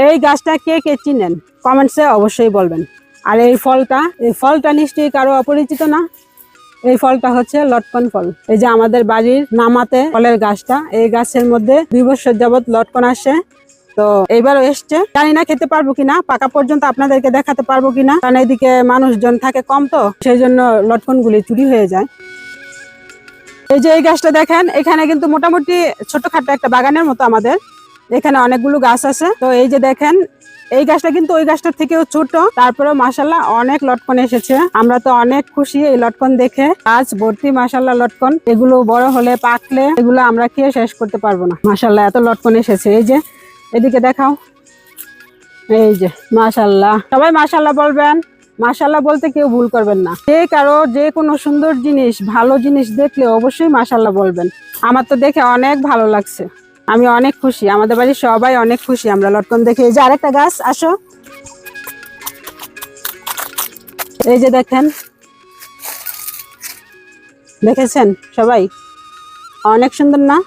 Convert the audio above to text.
এই গাছটা কে কে চিনেন কমেন্টসে অবশ্যই বলবেন। আর এই ফলটা নিশ্চয়ই কারো অপরিচিত না। এই ফলটা হচ্ছে লটকন ফল। এই যে আমাদের বাড়ির নামাতে ফলের গাছটা, এই গাছের মধ্যে 2 বছর যাবত লটকন আসে। তো এইবারও এসছে, জানি না খেতে পারবো কিনা, পাকা পর্যন্ত আপনাদেরকে দেখাতে পারবো কিনা, কারণ এইদিকে মানুষজন থাকে কম, তো সেই জন্য লটকন গুলি চুরি হয়ে যায়। এই যে এই গাছটা দেখেন, এখানে কিন্তু মোটামুটি ছোটখাটো একটা বাগানের মতো আমাদের এখানে অনেকগুলো গাছ আছে। তো এই যে দেখেন, এই গাছটা কিন্তু ওই গাছটার থেকেও ছোট, তারপরেও মাশাআল্লাহ অনেক লটকন এসেছে। আমরা তো অনেক খুশি এই লটকন দেখে। গাছ ভর্তি মাশাআল্লাহ লটকন। এগুলো বড় হলে পাকলে এগুলো আমরা খেয়ে শেষ করতে পারবো না। মাশাআল্লাহ এত লটকন এসেছে। এই যে এদিকে দেখাও, এই যে মাশাআল্লাহ। সবাই মাশাআল্লাহ বলবেন, মাশাআল্লাহ বলতে কেউ ভুল করবেন না। যে কারো যে কোনো সুন্দর জিনিস, ভালো জিনিস দেখলে অবশ্যই মাশাআল্লাহ বলবেন। আমার তো দেখে অনেক ভালো লাগছে, আমি অনেক খুশি, আমাদের বাড়ির সবাই অনেক খুশি আমরা লটকন দেখে। এই যে আরেকটা গাছ, আসো, এই যে দেখেন, দেখেছেন সবাই, অনেক সুন্দর না?